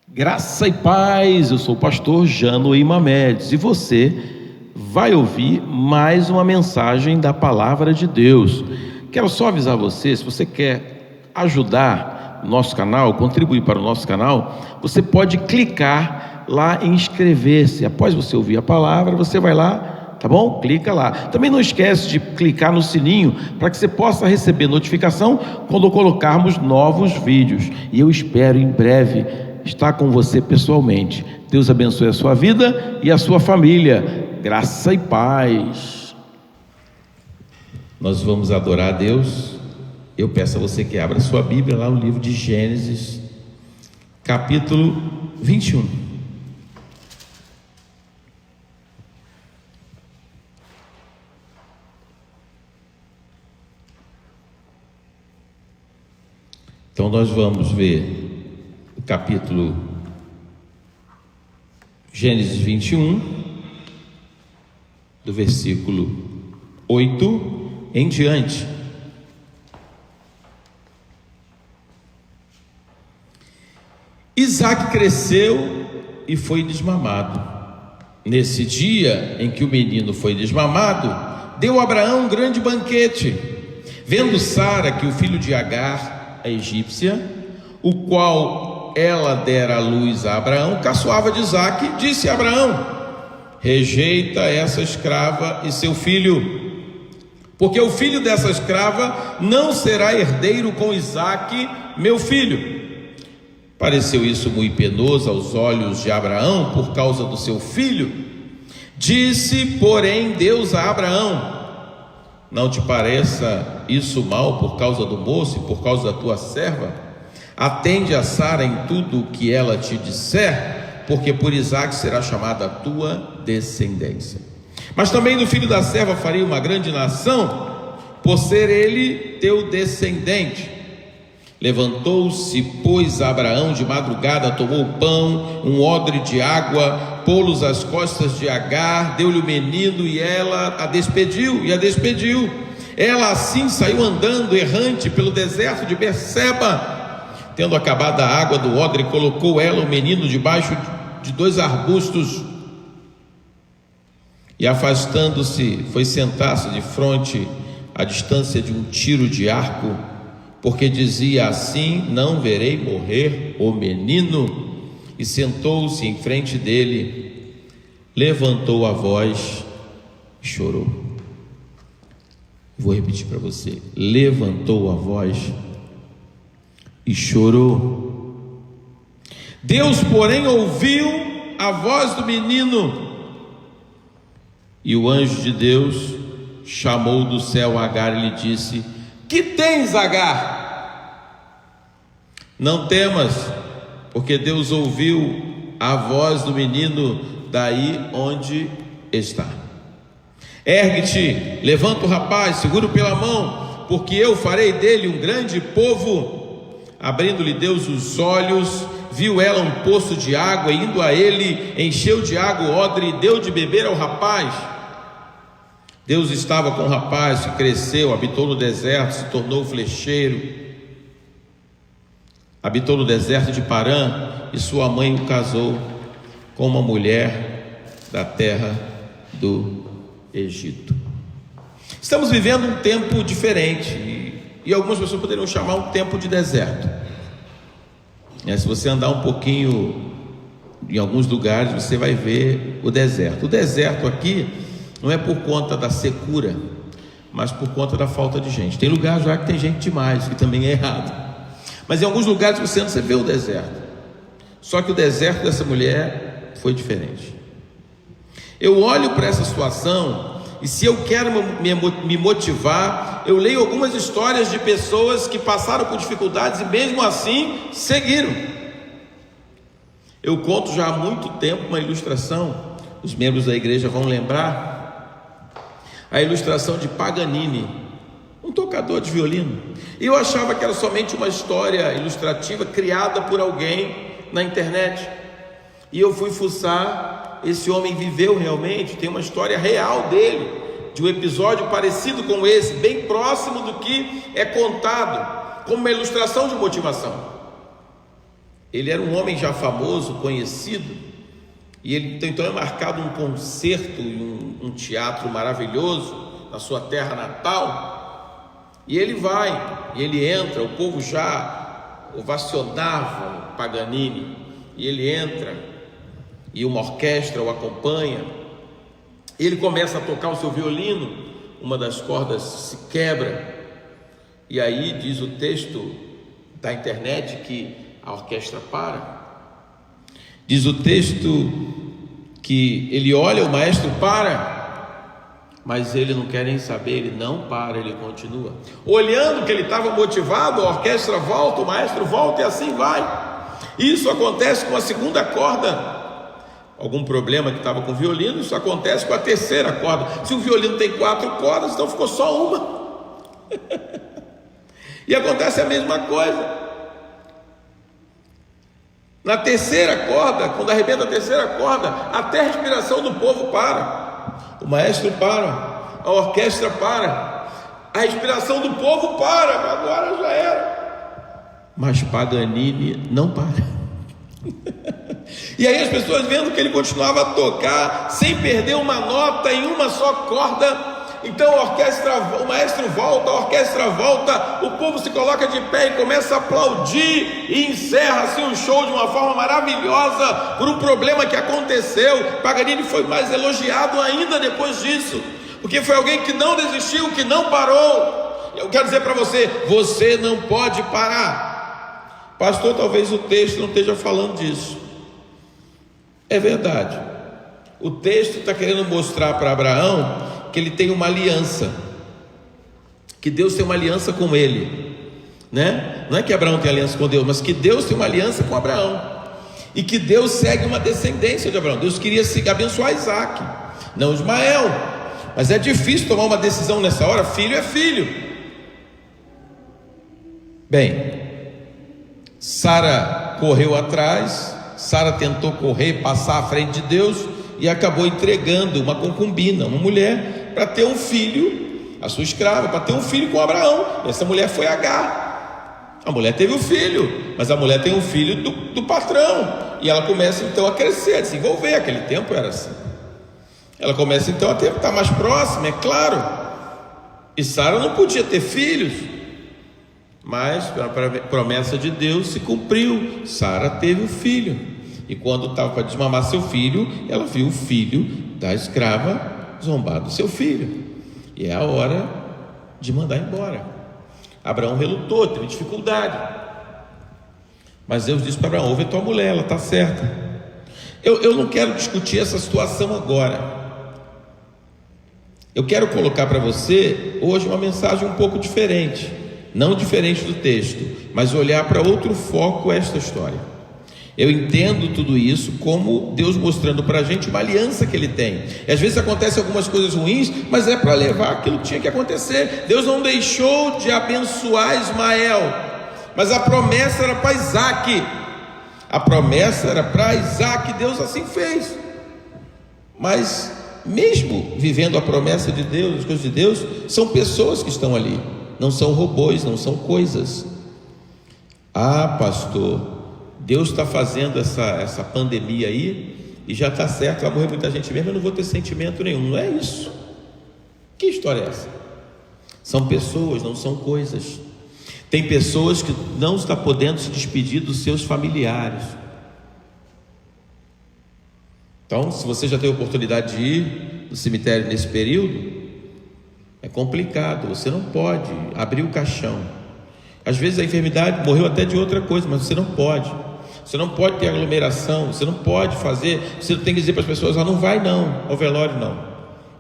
Graça e paz, eu sou o pastor Janoí Mamedes e você vai ouvir mais uma mensagem da Palavra de Deus. Quero só avisar você, se você quer ajudar o nosso canal, contribuir para o nosso canal, você pode clicar lá em inscrever-se. Após você ouvir a palavra, você vai lá, tá bom? Clica lá. Também não esquece de clicar no sininho para que você possa receber notificação quando colocarmos novos vídeos. E eu espero em breve estar com você pessoalmente. Deus abençoe a sua vida e a sua família. Graça e paz. Nós vamos adorar a Deus. Eu peço a você que abra sua Bíblia lá no livro de Gênesis, capítulo 21. Então nós vamos ver o capítulo Gênesis 21, do versículo 8 em diante. Isaque cresceu e foi desmamado. Nesse dia em que o menino foi desmamado, deu Abraão um grande banquete. Vendo Sara que o filho de Agar, a egípcia, o qual ela dera à luz a Abraão, caçoava de Isaque, disse a Abraão: rejeita essa escrava e seu filho, porque o filho dessa escrava não será herdeiro com Isaque, meu filho. Pareceu isso muito penoso aos olhos de Abraão por causa do seu filho. Disse, porém, Deus a Abraão: não te pareça isso mal por causa do moço e por causa da tua serva? Atende a Sara em tudo o que ela te disser, porque por Isaque será chamada a tua descendência. Mas também do filho da serva farei uma grande nação, por ser ele teu descendente. Levantou-se, pois, Abraão de madrugada, tomou pão, um odre de água, pô-los às costas de Agar, deu-lhe o menino e ela a despediu. Ela assim saiu andando errante pelo deserto de Berseba. Tendo acabado a água do odre, colocou ela o menino debaixo de 2 arbustos e, afastando-se, foi sentar-se de fronte à distância de um tiro de arco, porque dizia: assim não verei morrer o menino. E sentou-se em frente dele, levantou a voz e chorou. Vou repetir para você: levantou a voz e chorou. Deus, porém, ouviu a voz do menino, e o anjo de Deus chamou do céu Agar e lhe disse: que tens, Agar? Não temas, porque Deus ouviu a voz do menino daí onde está. Ergue-te, levanta o rapaz, segura-o pela mão, porque eu farei dele um grande povo. Abrindo-lhe Deus os olhos, viu ela um poço de água, e indo a ele, encheu de água o odre e deu de beber ao rapaz. Deus estava com o rapaz, que cresceu, habitou no deserto, se tornou flecheiro. Habitou no deserto de Parã, e sua mãe o casou com uma mulher da terra do Egito. Estamos vivendo um tempo diferente, e algumas pessoas poderiam chamar um tempo de deserto. Se você andar um pouquinho em alguns lugares, você vai ver o deserto. O deserto aqui não é por conta da secura, mas por conta da falta de gente. Tem lugar já que tem gente demais, que também é errado. Mas em alguns lugares você anda, você vê o deserto. Só que o deserto dessa mulher foi diferente. Eu olho para essa situação, e se eu quero me motivar, eu leio algumas histórias de pessoas que passaram por dificuldades e mesmo assim seguiram. Eu conto já há muito tempo uma ilustração, os membros da igreja vão lembrar, a ilustração de Paganini, um tocador de violino. Eu achava que era somente uma história ilustrativa criada por alguém na internet, e eu fui fuçar. Esse homem viveu realmente, tem uma história real dele, de um episódio parecido com esse, bem próximo do que é contado, como uma ilustração de motivação. Ele era um homem já famoso, conhecido, e ele então é marcado um concerto em um teatro maravilhoso na sua terra natal, e ele vai, e ele entra, o povo já ovacionava Paganini, e ele entra, e uma orquestra o acompanha, ele começa a tocar o seu violino, uma das cordas se quebra, e aí diz o texto da internet que a orquestra para. Diz o texto que ele olha, o maestro para, mas ele não quer nem saber, ele não para, ele continua. Olhando que ele estava motivado, a orquestra volta, o maestro volta e assim vai. Isso acontece com a segunda corda. Algum problema que estava com o violino, isso acontece com a terceira corda. Se o violino tem 4 cordas, então ficou só uma. E acontece a mesma coisa. Na terceira corda, quando arrebenta a terceira corda, até a respiração do povo para. O maestro para, a orquestra para, a respiração do povo para, agora já era. Mas Paganini não para. E aí as pessoas vendo que ele continuava a tocar sem perder uma nota em uma só corda. Então o maestro volta, a orquestra volta, o povo se coloca de pé e começa a aplaudir e encerra-se um show de uma forma maravilhosa por um problema que aconteceu. Paganini foi mais elogiado ainda depois disso, porque foi alguém que não desistiu, que não parou. Eu quero dizer para você, você não pode parar. Pastor, talvez o texto não esteja falando disso. É verdade. O texto está querendo mostrar para Abraão que ele tem uma aliança, que Deus tem uma aliança com ele, né? Não é que Abraão tem aliança com Deus, mas que Deus tem uma aliança com Abraão, e que Deus segue uma descendência de Abraão. Deus queria abençoar Isaac, não Ismael, mas é difícil tomar uma decisão nessa hora. Filho é filho. Bem, Sara correu atrás, Sara tentou correr, passar à frente de Deus, e acabou entregando uma concubina, uma mulher, para ter um filho, a sua escrava, para ter um filho com Abraão. Essa mulher foi Agar. A mulher teve um filho, mas a mulher tem um filho do patrão, e ela começa então a crescer, a desenvolver. Aquele tempo era assim. Ela começa então a estar mais próxima, é claro. E Sara não podia ter filhos, mas a promessa de Deus se cumpriu. Sara teve um filho. E quando estava para desmamar seu filho, ela viu o filho da escrava zombar do seu filho. E é a hora de mandar embora. Abraão relutou, teve dificuldade. Mas Deus disse para Abraão: ouve a tua mulher, ela está certa. Eu não quero discutir essa situação agora. Eu quero colocar para você hoje uma mensagem um pouco diferente. Não diferente do texto, mas olhar para outro foco esta história. Eu entendo tudo isso como Deus mostrando para a gente uma aliança que Ele tem. E às vezes acontecem algumas coisas ruins, mas é para levar aquilo que tinha que acontecer. Deus não deixou de abençoar Ismael, mas a promessa era para Isaac. A promessa era para Isaac, Deus assim fez. Mas mesmo vivendo a promessa de Deus, as coisas de Deus, são pessoas que estão ali, não são robôs, não são coisas. Ah, pastor, Deus está fazendo essa pandemia aí, e já está certo, vai morrer muita gente mesmo, eu não vou ter sentimento nenhum. Não é isso. Que história é essa? São pessoas, não são coisas. Tem pessoas que não estão podendo se despedir dos seus familiares. Então, se você já tem a oportunidade de ir no cemitério nesse período, é complicado, você não pode abrir o caixão. Às vezes a enfermidade morreu até de outra coisa, mas você não pode. Você não pode ter aglomeração, você não pode fazer, você tem que dizer para as pessoas: não vai não, ao velório não.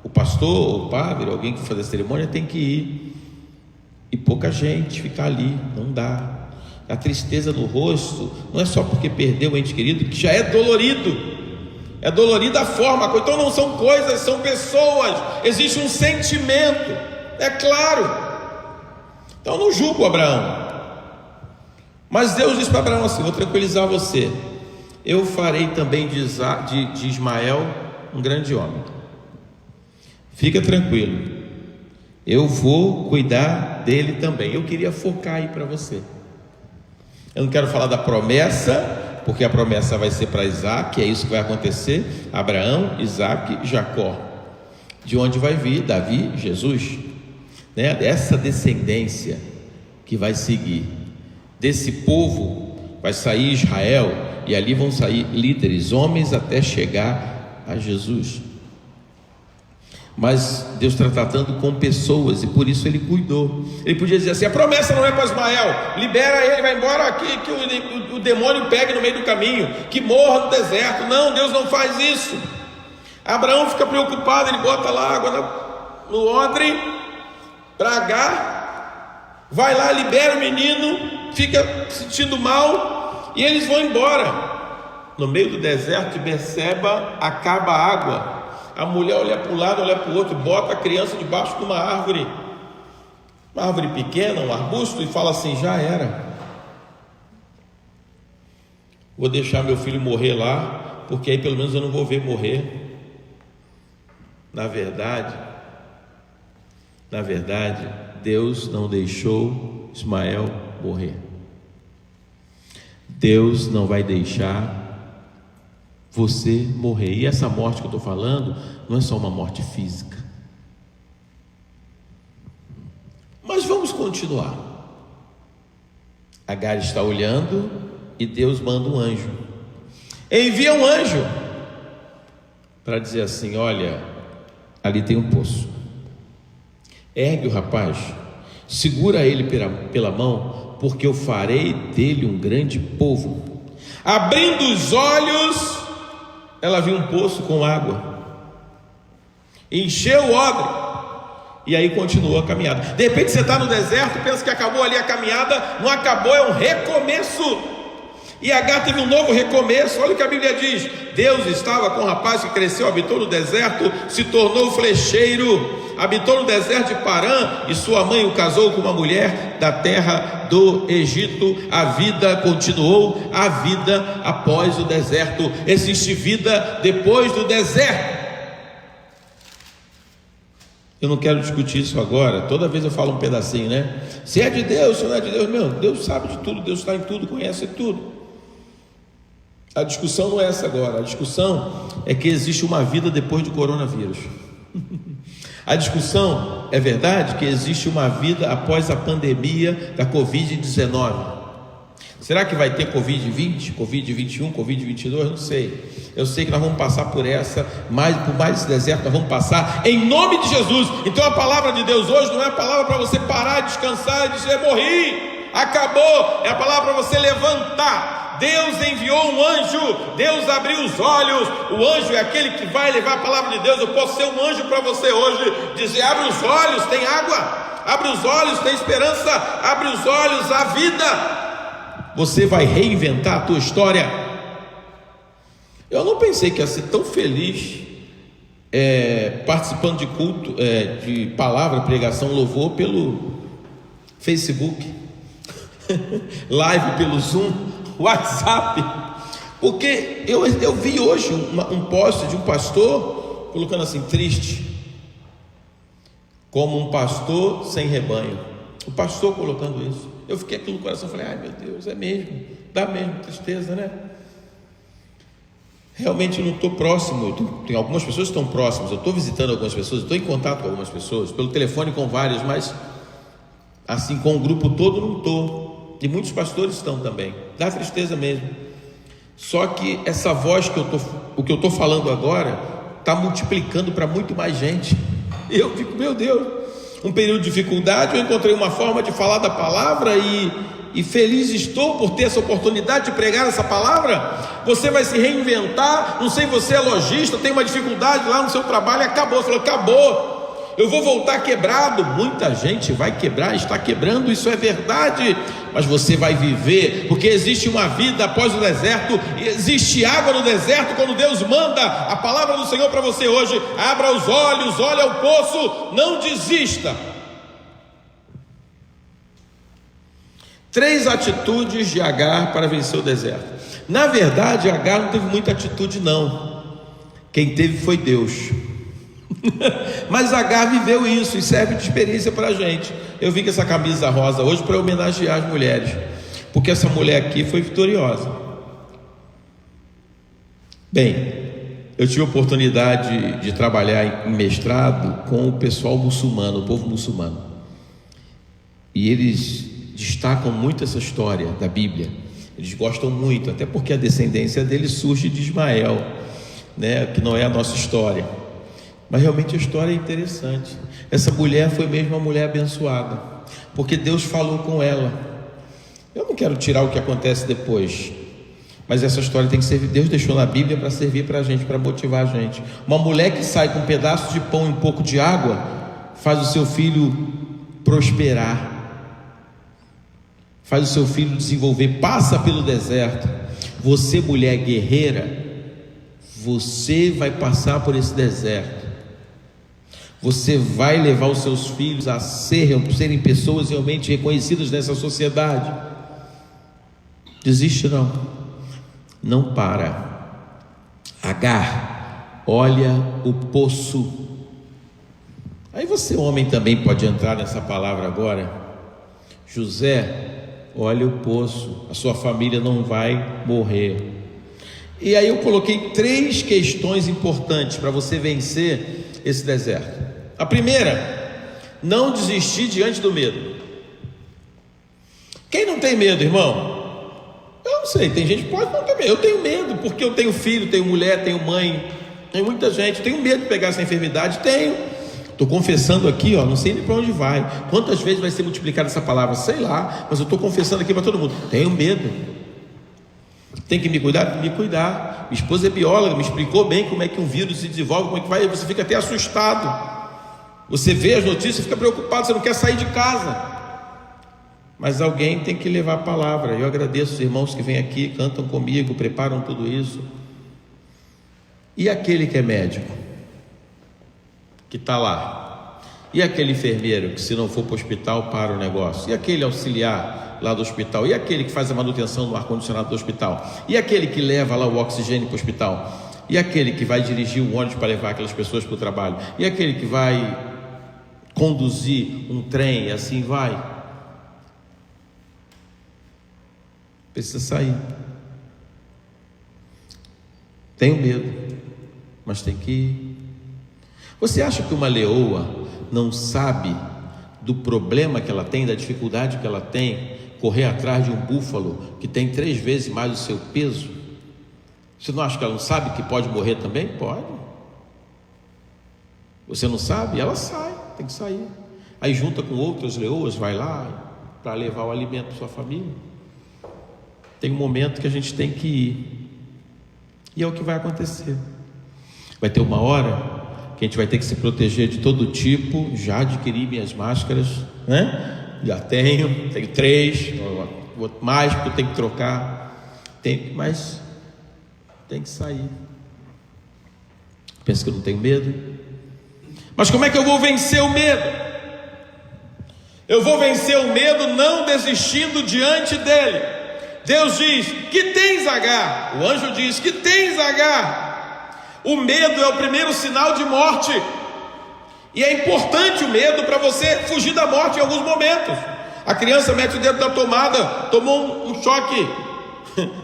O pastor, o padre, alguém que faz a cerimônia tem que ir. E pouca gente ficar ali, não dá. A tristeza no rosto não é só porque perdeu um ente querido, que já é dolorido. É dolorida a forma, então não são coisas, são pessoas. Existe um sentimento, é claro. Então não julgo Abraão. Mas Deus disse para Abraão assim: vou tranquilizar você, eu farei também de Ismael um grande homem. Fica tranquilo, eu vou cuidar dele também. Eu queria focar aí para você. Eu não quero falar da promessa, porque a promessa vai ser para Isaac, é isso que vai acontecer: Abraão, Isaac e Jacó, de onde vai vir Davi, Jesus, né? Essa descendência que vai seguir, desse povo vai sair Israel, e ali vão sair líderes, homens, até chegar a Jesus. Mas Deus está tratando com pessoas, e por isso Ele cuidou. Ele podia dizer assim: a promessa não é para Ismael, libera ele, vai embora aqui, que o demônio pegue no meio do caminho, que morra no deserto. Não, Deus não faz isso. Abraão fica preocupado, ele bota lá água no odre para Agar, vai lá, libera o menino, fica sentindo mal, e eles vão embora. No meio do deserto de Berseba acaba a água. A mulher olha para um lado, olha para o outro, bota a criança debaixo de uma árvore pequena, um arbusto, e fala assim: já era, vou deixar meu filho morrer lá, porque aí pelo menos eu não vou ver morrer. Na verdade, Deus não deixou Ismael morrer. Deus não vai deixar você morrer. E essa morte que eu estou falando não é só uma morte física. Mas vamos continuar. Agar está olhando e Deus manda um anjo. Envia um anjo para dizer assim: olha, ali tem um poço, ergue o rapaz, segura ele pela mão, porque eu farei dele um grande povo. Abrindo os olhos, ela viu um poço com água, encheu o odre, e aí continuou a caminhada. De repente você está no deserto, pensa que acabou ali a caminhada. Não acabou, é um recomeço. E Agar teve um novo recomeço. Olha o que a Bíblia diz: Deus estava com o rapaz que cresceu, habitou no deserto, se tornou flecheiro, habitou no deserto de Parã, e sua mãe o casou com uma mulher da terra do Egito. A vida continuou, a vida após o deserto. Existe vida depois do deserto. Eu não quero discutir isso agora. Toda vez eu falo um pedacinho, né? Se é de Deus, se não é de Deus, meu, Deus sabe de tudo, Deus está em tudo, conhece tudo. A discussão não é essa agora. A discussão é que existe uma vida depois do coronavírus. A discussão é verdade que existe uma vida após a pandemia da Covid-19. Será que vai ter Covid-20, Covid-21, Covid-22? Não sei. Eu sei que nós vamos passar por por mais esse deserto nós vamos passar, em nome de Jesus. Então a palavra de Deus hoje não é a palavra para você parar, descansar e dizer: morri, acabou. É a palavra para você levantar. Deus enviou um anjo, Deus abriu os olhos. O anjo é aquele que vai levar a palavra de Deus. Eu posso ser um anjo para você hoje, dizer: abre os olhos, tem água, abre os olhos, tem esperança, abre os olhos, há vida. Você vai reinventar a tua história. Eu não pensei que ia ser tão feliz participando de culto, de palavra, pregação, louvor pelo Facebook, live pelo Zoom, WhatsApp, porque eu vi hoje um post de um pastor colocando assim: triste como um pastor sem rebanho. O pastor colocando isso, eu fiquei aqui no coração, falei: ai meu Deus, é mesmo, dá mesmo tristeza, né? Realmente eu não estou próximo. Tem algumas pessoas que estão próximas, eu estou visitando algumas pessoas, estou em contato com algumas pessoas, pelo telefone com várias, mas assim, com o grupo todo não estou. E muitos pastores estão também. Dá tristeza mesmo. Só que essa voz o que eu estou falando agora está multiplicando para muito mais gente. E eu fico: meu Deus, um período de dificuldade, eu encontrei uma forma de falar da palavra, e feliz estou por ter essa oportunidade de pregar essa palavra. Você vai se reinventar. Não sei, você é lojista, tem uma dificuldade lá no seu trabalho, acabou. Você falou: acabou, eu vou voltar quebrado. Muita gente vai quebrar, está quebrando, isso é verdade. Mas você vai viver, porque existe uma vida após o deserto, existe água no deserto. Quando Deus manda a palavra do Senhor para você hoje: abra os olhos, olha o poço, não desista. 3 atitudes de Agar para vencer o deserto. Na verdade, Agar não teve muita atitude não, quem teve foi Deus. Mas Agar viveu isso e serve de experiência para a gente. Eu vim com essa camisa rosa hoje para homenagear as mulheres, porque essa mulher aqui foi vitoriosa. Bem, eu tive a oportunidade de trabalhar em mestrado com o pessoal muçulmano, o povo muçulmano, e eles destacam muito essa história da Bíblia. Eles gostam muito, até porque a descendência deles surge de Ismael, né, que não é a nossa história, mas realmente a história é interessante. Essa mulher foi mesmo uma mulher abençoada, porque Deus falou com ela. Eu não quero tirar o que acontece depois, mas essa história tem que servir. Deus deixou na Bíblia para servir para a gente, para motivar a gente. Uma mulher que sai com um pedaço de pão e um pouco de água faz o seu filho prosperar, faz o seu filho desenvolver, passa pelo deserto. Você, mulher guerreira, você vai passar por esse deserto, você vai levar os seus filhos a serem pessoas realmente reconhecidas nessa sociedade. Desiste não para. Agar, olha o poço. Aí você, homem, também pode entrar nessa palavra agora. José, olha o poço, a sua família não vai morrer. E aí eu coloquei 3 questões importantes para você vencer esse deserto. A primeira, não desistir diante do medo. Quem não tem medo, irmão? Eu não sei, tem gente que pode não ter medo. Eu tenho medo porque eu tenho filho, tenho mulher, tenho mãe, tem muita gente. Tenho medo de pegar essa enfermidade, estou confessando aqui, não sei nem para onde vai, quantas vezes vai ser multiplicada essa palavra, sei lá, mas eu estou confessando aqui para todo mundo, tenho medo. Tem que me cuidar? Me cuidar. Minha esposa é bióloga, me explicou bem como é que um vírus se desenvolve, como é que vai, você fica até assustado, você vê as notícias, fica preocupado, você não quer sair de casa, mas alguém tem que levar a palavra. Eu agradeço os irmãos que vêm aqui, cantam comigo, preparam tudo isso. E aquele que é médico, que está lá, e aquele enfermeiro que, se não for para o hospital, para o negócio, e aquele auxiliar lá do hospital, e aquele que faz a manutenção do ar-condicionado do hospital, e aquele que leva lá o oxigênio para o hospital, e aquele que vai dirigir o ônibus para levar aquelas pessoas para o trabalho, e aquele que vai conduzir um trem, e assim vai, precisa sair. Tenho medo, mas tem que ir. Você acha que uma leoa não sabe do problema que ela tem, da dificuldade que ela tem, correr atrás de um búfalo que tem 3 vezes mais o seu peso? Você não acha que ela não sabe que pode morrer também? Pode. Você não sabe? Ela sai, tem que sair. Aí junta com outras leoas, vai lá para levar o alimento para sua família. Tem um momento que a gente tem que ir, e é o que vai acontecer. Vai ter uma hora que a gente vai ter que se proteger de todo tipo. Já adquiri minhas máscaras, né? Já tenho 3, mais porque eu tenho que trocar, mas tem que sair. Pensa que eu não tenho medo? Mas como é que eu vou vencer o medo? Eu vou vencer o medo não desistindo diante dele. Deus diz: que tens, Agar? O anjo diz: que tens, Agar? O medo é o primeiro sinal de morte, e é importante o medo para você fugir da morte em alguns momentos. A criança mete o dedo na tomada, tomou um choque,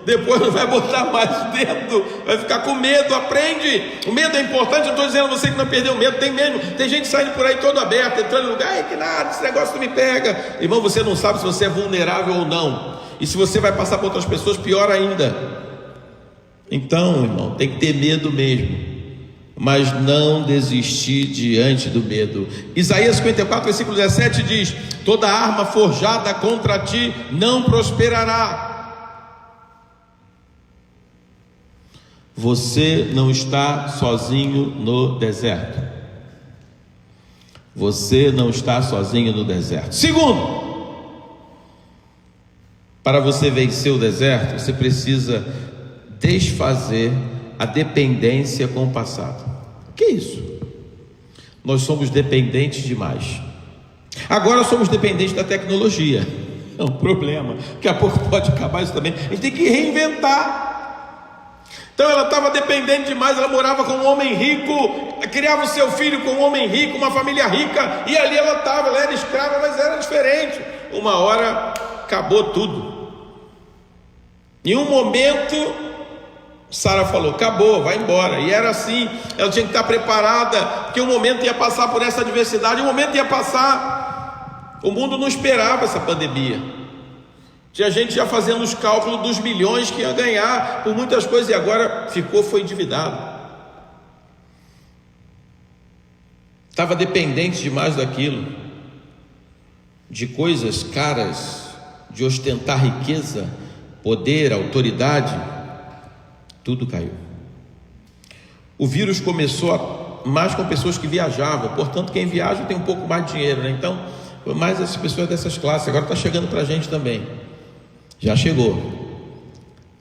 depois não vai botar mais o dedo, vai ficar com medo. Aprende, o medo é importante. Eu estou dizendo a você que não perdeu o medo, tem mesmo. Tem gente saindo por aí todo aberto, entrando em lugar, ai que nada, esse negócio não me pega. Irmão, você não sabe se você é vulnerável ou não, e se você vai passar para outras pessoas, pior ainda. Então, irmão, tem que ter medo mesmo, mas não desistir diante do medo. Isaías 54, versículo 17 diz: toda arma forjada contra ti não prosperará. Você não está sozinho no deserto. Você não está sozinho no deserto. Segundo, para você vencer o deserto, você precisa desfazer a dependência com o passado. O que é isso? Nós somos dependentes demais. Agora somos dependentes da tecnologia. É um problema. Daqui a pouco pode acabar isso também. A gente tem que reinventar. Então ela estava dependente demais. Ela morava com um homem rico, criava o seu filho com um homem rico, uma família rica, e ali ela estava. Ela era escrava, mas era diferente. Uma hora acabou tudo. Em um momento Sara falou: acabou, vai embora. E era assim, ela tinha que estar preparada, porque o momento ia passar por essa adversidade, o momento ia passar. O mundo não esperava essa pandemia. Tinha gente já fazendo os cálculos dos milhões que ia ganhar por muitas coisas, e agora foi endividado. Estava dependente demais daquilo, de coisas caras, de ostentar riqueza, poder, autoridade. Tudo caiu. O vírus começou mais com pessoas que viajavam, portanto quem viaja tem um pouco mais de dinheiro, né? Então, mais as pessoas dessas classes. Agora está chegando para a gente também. Já chegou.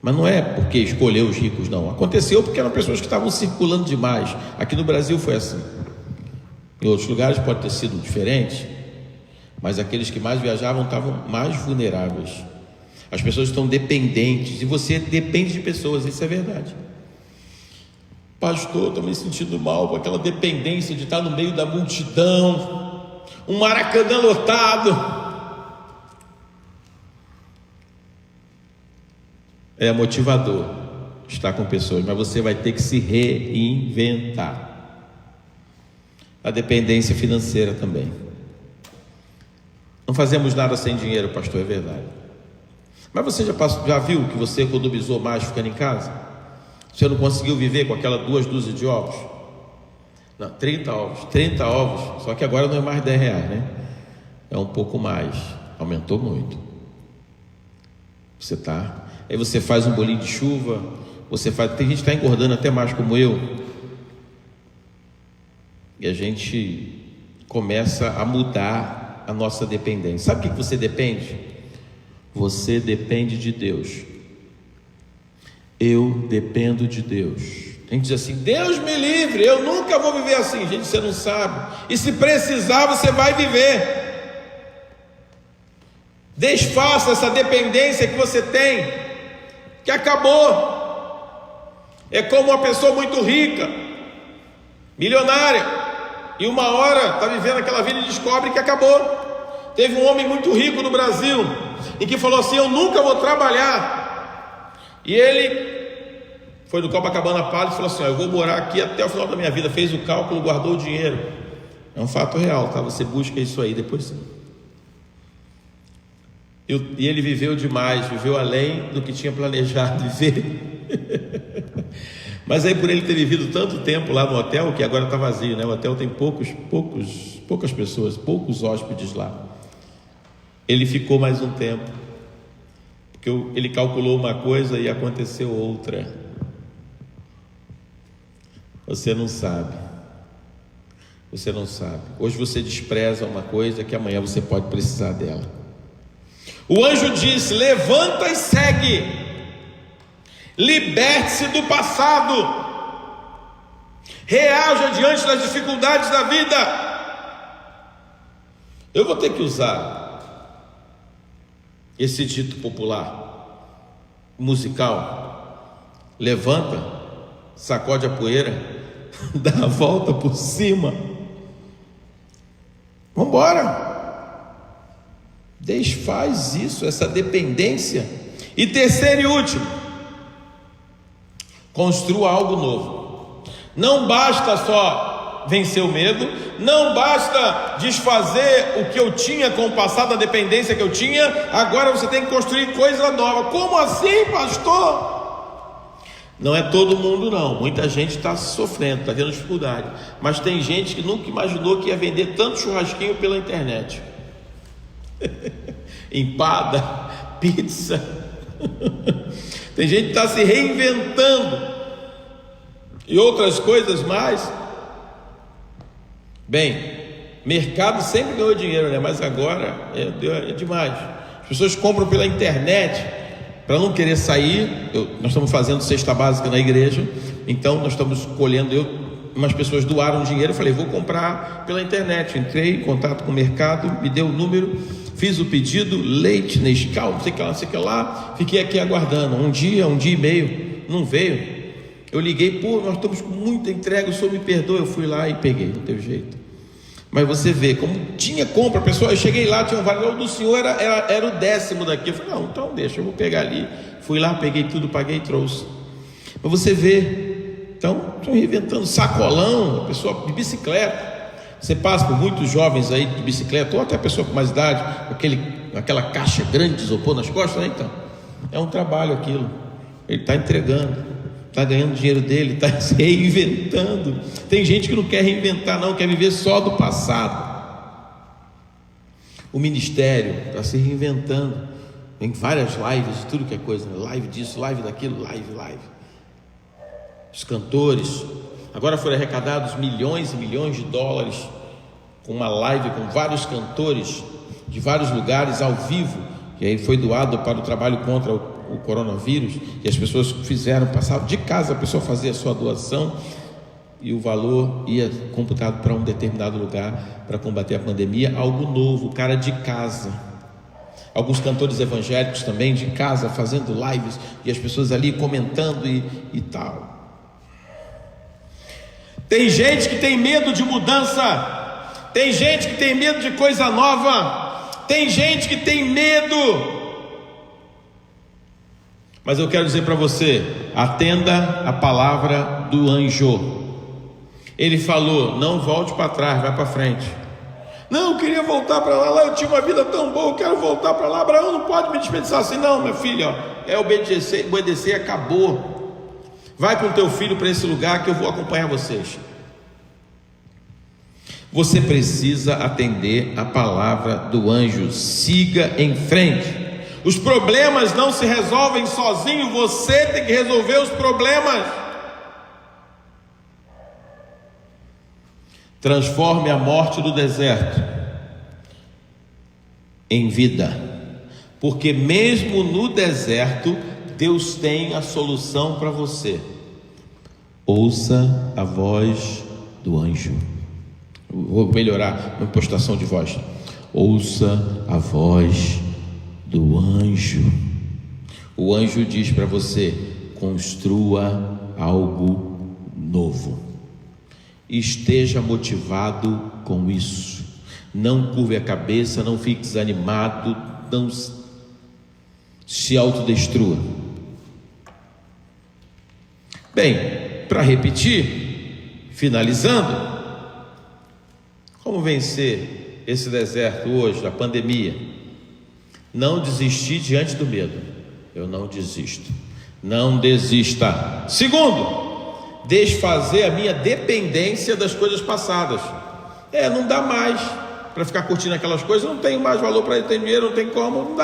Mas não é porque escolheu os ricos, não. Aconteceu porque eram pessoas que estavam circulando demais. Aqui no Brasil foi assim. Em outros lugares pode ter sido diferente, mas aqueles que mais viajavam estavam mais vulneráveis. As pessoas estão dependentes, e você depende de pessoas, isso é verdade. Pastor, estou me sentindo mal com aquela dependência de estar no meio da multidão, um Maracanã lotado. É motivador estar com pessoas, mas você vai ter que se reinventar. A dependência financeira também. Não fazemos nada sem dinheiro, pastor, é verdade. Mas você já viu que você economizou mais ficando em casa? Você não conseguiu viver com aquela 2 dúzias de ovos? Não, 30 ovos, só que agora não é mais R$10, né? É um pouco mais, aumentou muito. Aí você faz um bolinho de chuva, tem gente que está engordando até mais como eu, e a gente começa a mudar a nossa dependência. Sabe o que você depende? Você depende de Deus. Eu dependo de Deus. A gente diz assim: Deus me livre, eu nunca vou viver assim. Gente, você não sabe. E se precisar, você vai viver. Desfaça essa dependência que você tem, que acabou. É como uma pessoa muito rica, milionária, e uma hora está vivendo aquela vida e descobre que acabou. Teve um homem muito rico no Brasil, em que falou assim: eu nunca vou trabalhar. E ele foi no Copacabana Palace e falou assim: eu vou morar aqui até o final da minha vida. Fez o cálculo, guardou o dinheiro. É um fato real, tá? Você busca isso aí depois. E ele viveu demais, viveu além do que tinha planejado viver. Mas aí, por ele ter vivido tanto tempo lá no hotel, que agora está vazio, né? O hotel tem poucas pessoas, poucos hóspedes lá. Ele ficou mais um tempo, porque ele calculou uma coisa e aconteceu outra. Você não sabe. Hoje você despreza uma coisa que amanhã você pode precisar dela. O anjo disse: levanta e segue. Liberte-se do passado. Reaja diante das dificuldades da vida. Eu vou ter que usar esse dito popular, musical: levanta, sacode a poeira, dá a volta por cima. Vamos embora. Desfaz isso, essa dependência. E terceiro e último, construa algo novo. Não basta só vencer o medo, não basta desfazer o que eu tinha com o passado, a dependência que eu tinha. Agora você tem que construir coisa nova. Como assim, pastor? Não é todo mundo não, muita gente está sofrendo, está tendo dificuldade, mas tem gente que nunca imaginou que ia vender tanto churrasquinho pela internet. Empada, pizza. Tem gente que está se reinventando e outras coisas mais. Bem, mercado sempre ganhou dinheiro, né? Mas agora é demais. As pessoas compram pela internet para não querer sair. Nós estamos fazendo cesta básica na igreja, então nós estamos colhendo. Umas pessoas doaram dinheiro, eu falei: vou comprar pela internet. Entrei em contato com o mercado, me deu o número, fiz o pedido, leite, Nescau, não sei o que lá, fiquei aqui aguardando, um dia e meio, não veio. Eu liguei: nós estamos com muita entrega, o senhor me perdoa. Eu fui lá e peguei, não teve jeito. Mas você vê, como tinha compra, pessoal, eu cheguei lá, tinha um valor do senhor, era o 10º daqui. Eu falei: não, então deixa, eu vou pegar ali. Fui lá, peguei tudo, paguei e trouxe. Mas você vê, então, estão reinventando sacolão, a pessoa de bicicleta. Você passa por muitos jovens aí de bicicleta, ou até a pessoa com mais idade, aquela caixa grande de isopor nas costas, né? Então, é um trabalho aquilo. Ele está entregando, está ganhando dinheiro dele, está se reinventando. Tem gente que não quer reinventar, não, quer viver só do passado. O ministério está se reinventando. Tem várias lives, tudo que é coisa, né? Live disso, live daquilo, live. Os cantores, agora foram arrecadados milhões e milhões de dólares com uma live com vários cantores de vários lugares ao vivo, e aí foi doado para o trabalho contra o coronavírus, e as pessoas fizeram, passavam de casa, a pessoa fazia a sua doação e o valor ia computado para um determinado lugar para combater a pandemia, algo novo, o cara de casa. Alguns cantores evangélicos também de casa fazendo lives e as pessoas ali comentando e tal. Tem gente que tem medo de mudança, tem gente que tem medo de coisa nova, tem gente que tem medo. Mas eu quero dizer para você, atenda a palavra do anjo. Ele falou: não volte para trás, vai para frente. Não, eu queria voltar para lá, eu tinha uma vida tão boa, eu quero voltar para lá. Abraão não pode me dispensar assim, não, meu filho, ó, é obedecer, acabou. Vai com o teu filho para esse lugar que eu vou acompanhar vocês. Você precisa atender a palavra do anjo. Siga em frente. Os problemas não se resolvem sozinho, você tem que resolver os problemas. Transforme a morte do deserto em vida, porque mesmo no deserto Deus tem a solução para você. Ouça a voz do anjo. Vou melhorar a impostação de voz. Ouça a voz do anjo. O anjo diz para você: construa algo novo. Esteja motivado com isso. Não curve a cabeça, não fique desanimado, não se autodestrua. Bem, para repetir, finalizando, como vencer esse deserto hoje, a pandemia? Não desistir diante do medo. Eu não desisto. Não desista. Segundo, desfazer a minha dependência das coisas passadas. Não dá mais para ficar curtindo aquelas coisas, não tenho mais valor para ter dinheiro, não tem como,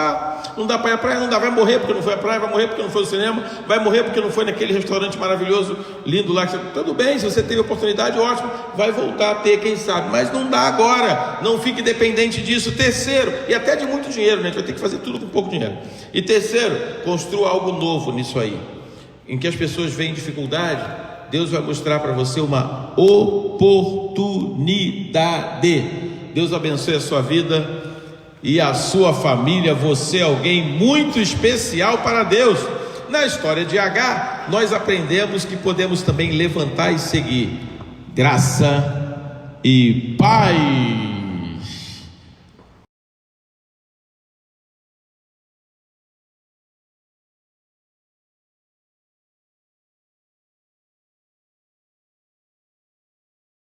não dá para ir à praia, não dá, vai morrer porque não foi à praia, vai morrer porque não foi ao cinema, vai morrer porque não foi naquele restaurante maravilhoso, lindo lá, tudo bem, se você teve oportunidade, ótimo, vai voltar a ter, quem sabe, mas não dá agora, não fique dependente disso. Terceiro, e até de muito dinheiro, né? A gente vai ter que fazer tudo com pouco dinheiro. E terceiro, construa algo novo nisso aí, em que as pessoas veem dificuldade, Deus vai mostrar para você uma oportunidade. Deus abençoe a sua vida e a sua família. Você é alguém muito especial para Deus. Na história de Agar, nós aprendemos que podemos também levantar e seguir. Graça e paz.